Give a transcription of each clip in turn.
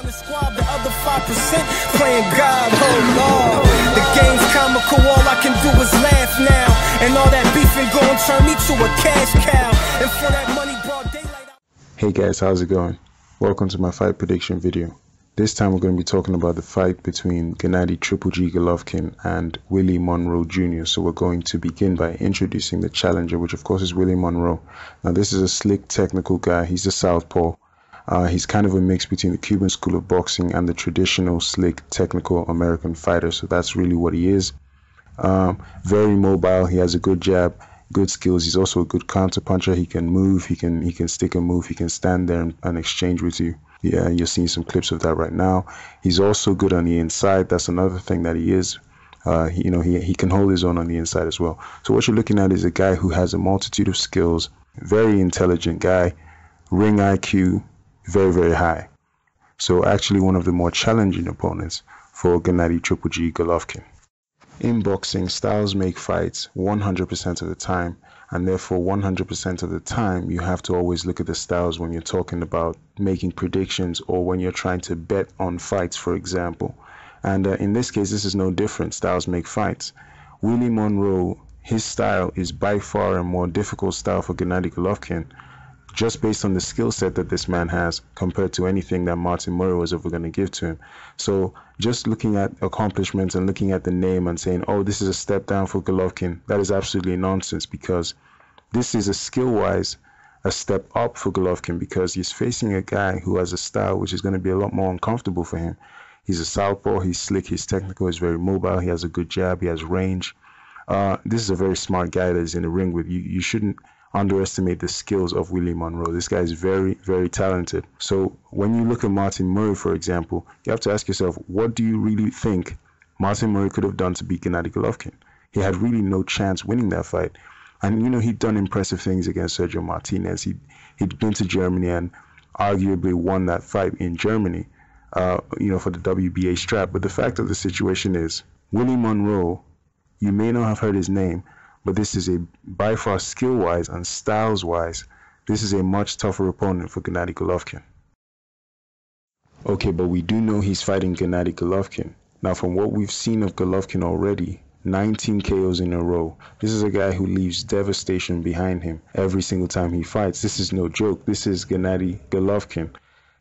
down the squad, the other 5% playing God, oh Lord. The game's comical, all I can do is laugh now. And all that beefing gon' turn me to a cash cow. And for that money, broad daylight. Hey guys, how's it going? Welcome to my fight prediction video. This time we're going to be talking about the fight between Gennady Golovkin and Willie Monroe Jr. So we're going to begin by introducing the challenger, which of course is Willie Monroe. Now this is a slick technical guy. He's a southpaw. He's kind of a mix between the Cuban school of boxing and the traditional slick technical American fighter. So that's really what he is. Very mobile. He has a good jab, good skills. He's also a good counter puncher. He can move. He can stick a move. He can stand there and exchange with you. Yeah, you're seeing some clips of that right now. He's also good on the inside. That's another thing that he is. He can hold his own on the inside as well. So what you're looking at is a guy who has a multitude of skills, very intelligent guy, ring IQ, very, very high. So actually one of the more challenging opponents for Gennady Golovkin. In boxing, styles make fights 100% of the time, and therefore 100% of the time you have to always look at the styles when you're talking about making predictions or when you're trying to bet on fights, for example. And in this case, this is no different. Styles make fights. Willie Monroe, his style is by far a more difficult style for Gennady Golovkin, just based on the skill set that this man has compared to anything that Martin Murray was ever going to give to him. So just looking at accomplishments and looking at the name and saying, oh, this is a step down for Golovkin, that is absolutely nonsense, because this is a skill-wise a step up for Golovkin, because he's facing a guy who has a style which is going to be a lot more uncomfortable for him. He's a southpaw, he's slick, he's technical, he's very mobile, he has a good jab, he has range. This is a very smart guy that is in the ring with you. You shouldn't underestimate the skills of Willie Monroe. This guy is very, very talented. So when you look at Martin Murray, for example, you have to ask yourself, what do you really think Martin Murray could have done to beat Gennady Golovkin? He had really no chance winning that fight. And, you know, he'd done impressive things against Sergio Martinez. He'd been to Germany and arguably won that fight in Germany, for the WBA strap. But the fact of the situation is, Willie Monroe, you may not have heard his name, but this is by far skill-wise and styles-wise, this is a much tougher opponent for Gennady Golovkin. Okay, but we do know he's fighting Gennady Golovkin. Now, from what we've seen of Golovkin already, 19 KOs in a row. This is a guy who leaves devastation behind him every single time he fights. This is no joke. This is Gennady Golovkin.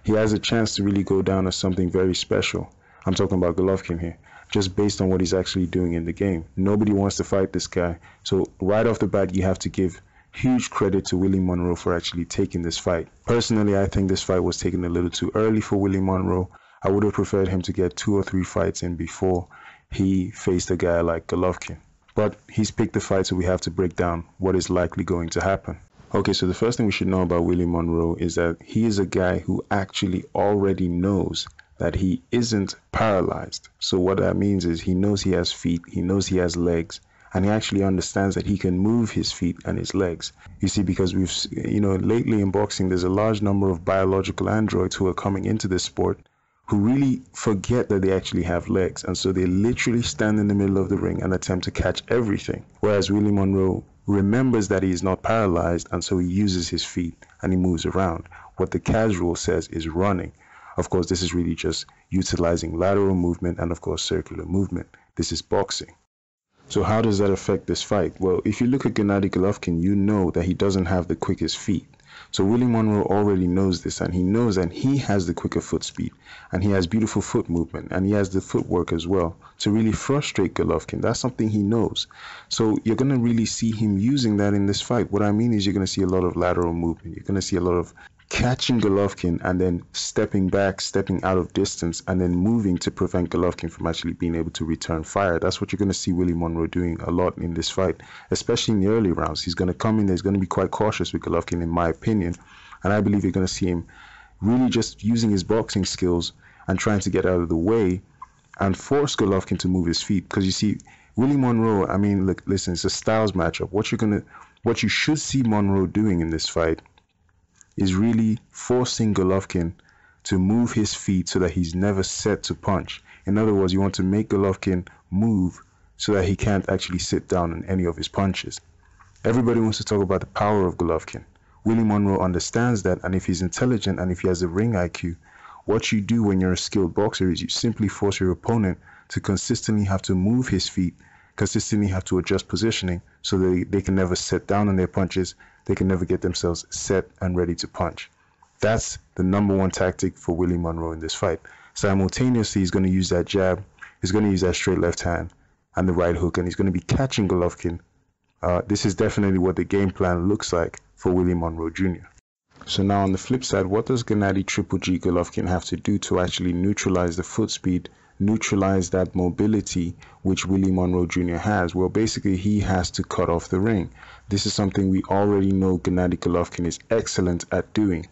He has a chance to really go down as something very special. I'm talking about Golovkin here, just based on what he's actually doing in the game. Nobody wants to fight this guy. So right off the bat, you have to give huge credit to Willie Monroe for actually taking this fight. Personally, I think this fight was taken a little too early for Willie Monroe. I would have preferred him to get 2 or 3 fights in before he faced a guy like Golovkin. But he's picked the fight, so we have to break down what is likely going to happen. Okay, so the first thing we should know about Willie Monroe is that he is a guy who actually already knows that he isn't paralyzed. So what that means is he knows he has feet, he knows he has legs, and he actually understands that he can move his feet and his legs. You see, because we've, lately in boxing, there's a large number of biological androids who are coming into this sport who really forget that they actually have legs, and so they literally stand in the middle of the ring and attempt to catch everything. Whereas Willie Monroe remembers that he is not paralyzed, and so he uses his feet and he moves around. What the casual says is running. Of course, this is really just utilizing lateral movement and, of course, circular movement. This is boxing. So how does that affect this fight? Well, if you look at Gennady Golovkin, you know that he doesn't have the quickest feet. So Willie Monroe already knows this, and he knows that he has the quicker foot speed, and he has beautiful foot movement, and he has the footwork as well to really frustrate Golovkin. That's something he knows. So you're going to really see him using that in this fight. What I mean is you're going to see a lot of lateral movement. You're going to see a lot of catching Golovkin and then stepping back, stepping out of distance, and then moving to prevent Golovkin from actually being able to return fire. That's what you're going to see Willie Monroe doing a lot in this fight, especially in the early rounds. He's going to come in there, he's going to be quite cautious with Golovkin, in my opinion, and I believe you're going to see him really just using his boxing skills and trying to get out of the way and force Golovkin to move his feet. Because you see, Willie Monroe, I mean, look, listen, it's a styles matchup. What you should see Monroe doing in this fight is really forcing Golovkin to move his feet so that he's never set to punch. In other words, you want to make Golovkin move so that he can't actually sit down on any of his punches. Everybody wants to talk about the power of Golovkin. Willie Monroe understands that, and if he's intelligent and if he has a ring IQ, What you do when you're a skilled boxer is you simply force your opponent to consistently have to move his feet, consistently have to adjust positioning so that they can never sit down on their punches. They can never get themselves set and ready to punch. That's the #1 tactic for Willie Monroe in this fight. Simultaneously, he's going to use that jab, he's going to use that straight left hand and the right hook, and he's going to be catching Golovkin. This is definitely what the game plan looks like for Willie Monroe Jr. So now on the flip side, what does Gennady Triple G Golovkin have to do to actually neutralize the foot speed, neutralize that mobility which Willie Monroe Jr. has? Well, basically he has to cut off the ring. This is something we already know Gennady Golovkin is excellent at doing.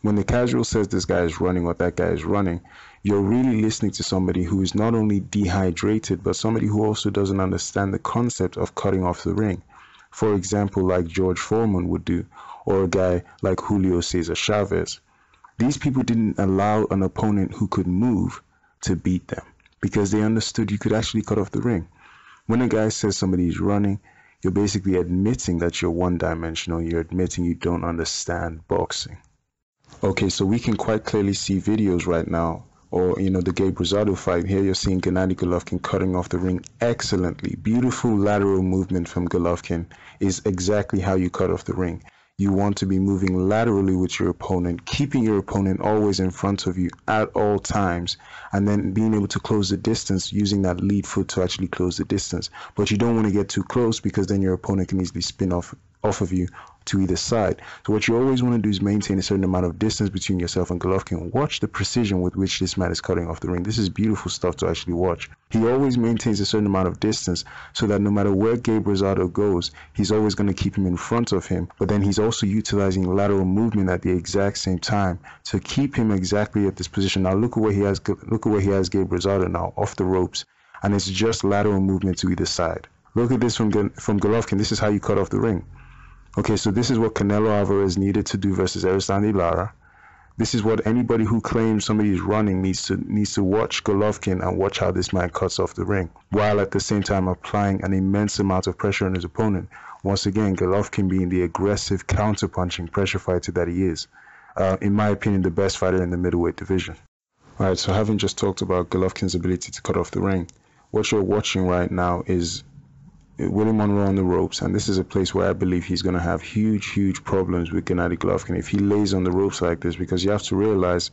When the casual says this guy is running or that guy is running, you're really listening to somebody who is not only dehydrated, but somebody who also doesn't understand the concept of cutting off the ring. For example, like George Foreman would do, or a guy like Julio Cesar Chavez. These people didn't allow an opponent who could move to beat them because they understood you could actually cut off the ring. When a guy says somebody is running, you're basically admitting that you're one-dimensional. You're admitting you don't understand boxing. Okay, so we can quite clearly see videos right now, or the Gabe Rosado fight. Here you're seeing Gennady Golovkin cutting off the ring excellently. Beautiful lateral movement from Golovkin is exactly how you cut off the ring. You want to be moving laterally with your opponent, keeping your opponent always in front of you at all times, and then being able to close the distance using that lead foot to actually close the distance. But you don't want to get too close because then your opponent can easily spin off of you to either side. So what you always want to do is maintain a certain amount of distance between yourself and Golovkin. Watch the precision with which this man is cutting off the ring. This is beautiful stuff to actually watch. He always maintains a certain amount of distance so that no matter where Gabe Rosado goes, he's always going to keep him in front of him. But then he's also utilizing lateral movement at the exact same time to keep him exactly at this position. Now look at where he has Gabe Rosado now off the ropes, and it's just lateral movement to either side. Look at this from Golovkin. This is how you cut off the ring. Okay, so this is what Canelo Alvarez needed to do versus Erislandy Lara. This is what anybody who claims somebody is running needs to watch Golovkin and watch how this man cuts off the ring, while at the same time applying an immense amount of pressure on his opponent. Once again, Golovkin being the aggressive, counter-punching pressure fighter that he is. In my opinion, the best fighter in the middleweight division. Alright, so having just talked about Golovkin's ability to cut off the ring, what you're watching right now is Willie Monroe on the ropes, and this is a place where I believe he's going to have huge problems with Gennady Golovkin if he lays on the ropes like this, because you have to realize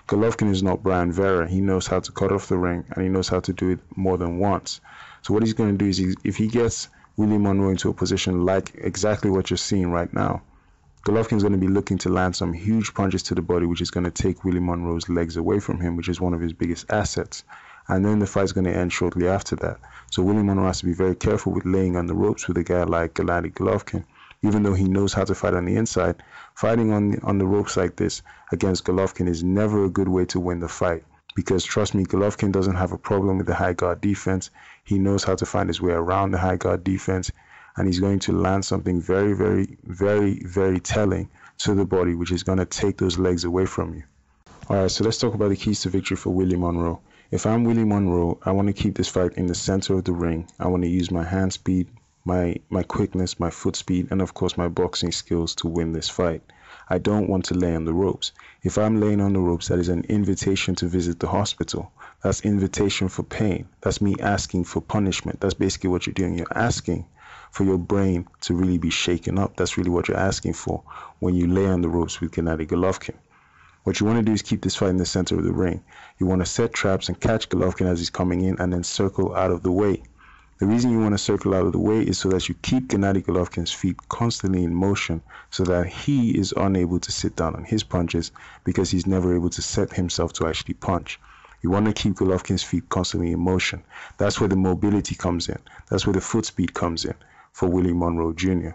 Golovkin is not Brian Vera. He knows how to cut off the ring, and he knows how to do it more than once. So what he's going to do is, if he gets Willie Monroe into a position like exactly what you're seeing right now, Golovkin's going to be looking to land some huge punches to the body, which is going to take Willie Monroe's legs away from him, which is one of his biggest assets. And then the fight's going to end shortly after that. So Willie Monroe has to be very careful with laying on the ropes with a guy like Gennady Golovkin. Even though he knows how to fight on the inside, fighting on the ropes like this against Golovkin is never a good way to win the fight. Because trust me, Golovkin doesn't have a problem with the high guard defense. He knows how to find his way around the high guard defense. And he's going to land something very telling to the body, which is going to take those legs away from you. Alright, so let's talk about the keys to victory for Willie Monroe. If I'm Willie Monroe, I want to keep this fight in the center of the ring. I want to use my hand speed, my quickness, my foot speed, and of course my boxing skills to win this fight. I don't want to lay on the ropes. If I'm laying on the ropes, that is an invitation to visit the hospital. That's invitation for pain. That's me asking for punishment. That's basically what you're doing. You're asking for your brain to really be shaken up. That's really what you're asking for when you lay on the ropes with Gennady Golovkin. What you want to do is keep this fight in the center of the ring. You want to set traps and catch Golovkin as he's coming in and then circle out of the way. The reason you want to circle out of the way is so that you keep Gennady Golovkin's feet constantly in motion so that he is unable to sit down on his punches because he's never able to set himself to actually punch. You want to keep Golovkin's feet constantly in motion. That's where the mobility comes in. That's where the foot speed comes in for Willie Monroe Jr.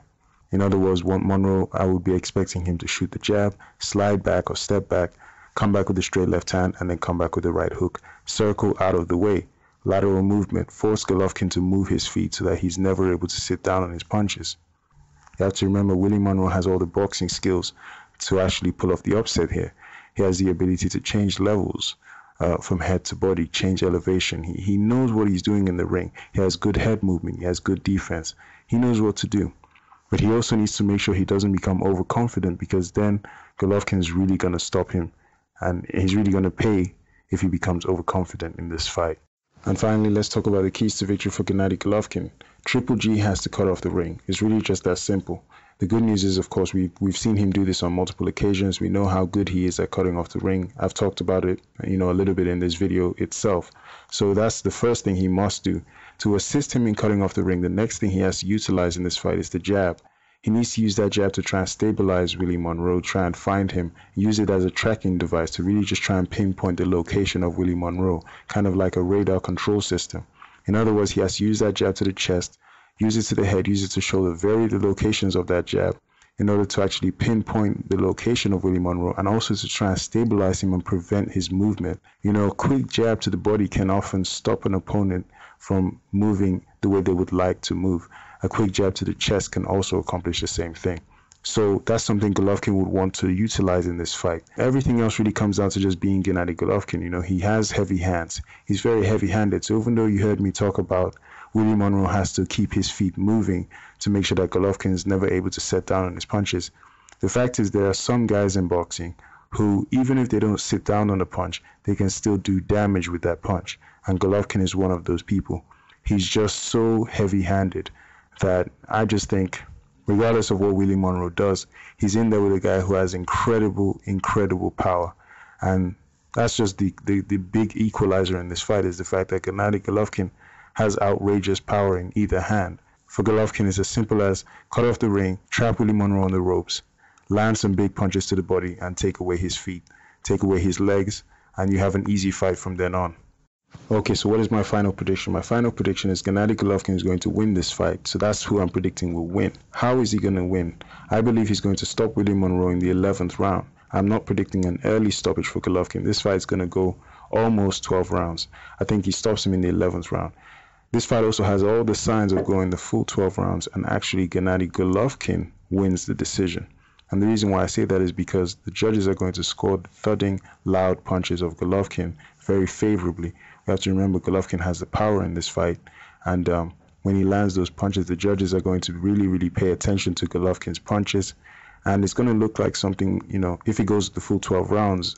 In other words, Monroe, I would be expecting him to shoot the jab, slide back or step back, come back with the straight left hand, and then come back with the right hook. Circle out of the way. Lateral movement. Force Golovkin to move his feet so that he's never able to sit down on his punches. You have to remember, Willie Monroe has all the boxing skills to actually pull off the upset here. He has the ability to change levels from head to body, change elevation. He knows what he's doing in the ring. He has good head movement. He has good defense. He knows what to do. But he also needs to make sure he doesn't become overconfident, because then Golovkin is really going to stop him and he's really going to pay if he becomes overconfident in this fight. And finally, let's talk about the keys to victory for Gennady Golovkin. Triple G has to cut off the ring. It's really just that simple. The good news is, of course, we've seen him do this on multiple occasions. We know how good he is at cutting off the ring. I've talked about it, a little bit in this video itself. So that's the first thing he must do. To assist him in cutting off the ring, the next thing he has to utilize in this fight is the jab. He needs to use that jab to try and stabilize Willie Monroe, try and find him, use it as a tracking device to really just try and pinpoint the location of Willie Monroe, kind of like a radar control system. In other words, he has to use that jab to the chest, use it to the head, use it to shoulder, vary the locations of that jab in order to actually pinpoint the location of Willie Monroe, and also to try and stabilize him and prevent his movement. A quick jab to the body can often stop an opponent from moving the way they would like to move. A quick jab to the chest can also accomplish the same thing. So that's something Golovkin would want to utilize in this fight. Everything else really comes down to just being Gennady Golovkin. He has heavy hands. He's very heavy-handed. So even though you heard me talk about Willie Monroe has to keep his feet moving to make sure that Golovkin is never able to set down on his punches, the fact is there are some guys in boxing who, even if they don't sit down on a punch, they can still do damage with that punch. And Golovkin is one of those people. He's just so heavy-handed that I just think, regardless of what Willie Monroe does, he's in there with a guy who has incredible power. And that's just the big equalizer in this fight, is the fact that Gennady Golovkin has outrageous power in either hand. For Golovkin, it's as simple as cut off the ring, trap Willie Monroe on the ropes, land some big punches to the body, and take away his feet, take away his legs, and you have an easy fight from then on. Okay, so what is my final prediction? My final prediction is Gennady Golovkin is going to win this fight. So that's who I'm predicting will win. How is he going to win? I believe he's going to stop Willie Monroe in the 11th round. I'm not predicting an early stoppage for Golovkin. This fight is going to go almost 12 rounds. I think he stops him in the 11th round. This fight also has all the signs of going the full 12 rounds, and actually Gennady Golovkin wins the decision. And the reason why I say that is because the judges are going to score the thudding, loud punches of Golovkin very favorably. We have to remember Golovkin has the power in this fight, and when he lands those punches, the judges are going to really pay attention to Golovkin's punches, and it's going to look like something, if he goes the full 12 rounds,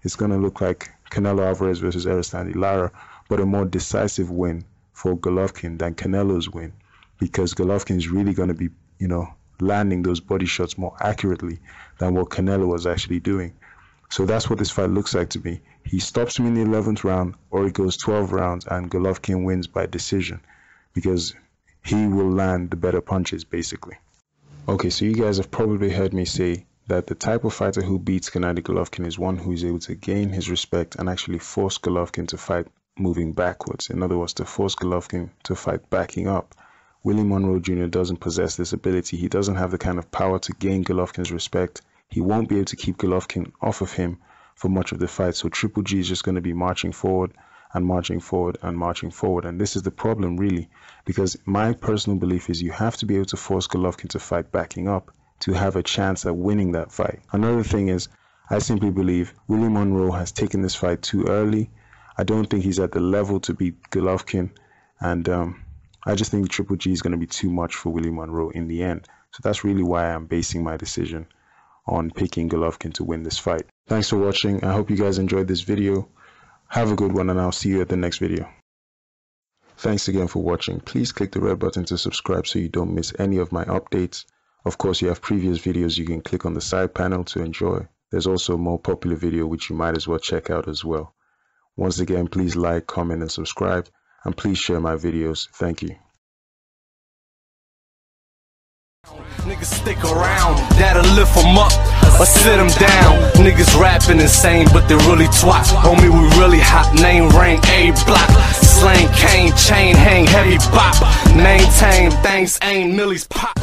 it's going to look like Canelo Alvarez versus Aristide Lara, but a more decisive win for Golovkin than Canelo's win, because Golovkin is really going to be, landing those body shots more accurately than what Canelo was actually doing. So that's what this fight looks like to me. He stops him in the 11th round, or it goes 12 rounds and Golovkin wins by decision, because he will land the better punches, basically. Okay, so you guys have probably heard me say that the type of fighter who beats Gennady Golovkin is one who is able to gain his respect and actually force Golovkin to fight moving backwards. In other words, to force Golovkin to fight backing up. Willie Monroe Jr. doesn't possess this ability. He doesn't have the kind of power to gain Golovkin's respect. He won't be able to keep Golovkin off of him for much of the fight. So Triple G is just going to be marching forward and marching forward and marching forward. And this is the problem, really, because my personal belief is you have to be able to force Golovkin to fight backing up to have a chance at winning that fight. Another thing is, I simply believe Willie Monroe has taken this fight too early. I don't think he's at the level to beat Golovkin, and I just think Triple G is going to be too much for Willie Monroe in the end. So that's really why I'm basing my decision on picking Golovkin to win this fight. Thanks for watching. I hope you guys enjoyed this video. Have a good one, and I'll see you at the next video. Thanks again for watching. Please click the red button to subscribe so you don't miss any of my updates. Of course, you have previous videos you can click on the side panel to enjoy. There's also a more popular video which you might as well check out as well. Once again, please like, comment, and subscribe, and please share my videos. Thank you. Niggas stick around, that'll lift them up or sit them down. Niggas rapping insane, but they really twat. Homie, we really hot, name rank, A block. Slang, cane, chain, hang, heavy bop. Maintain, things ain't millies pop.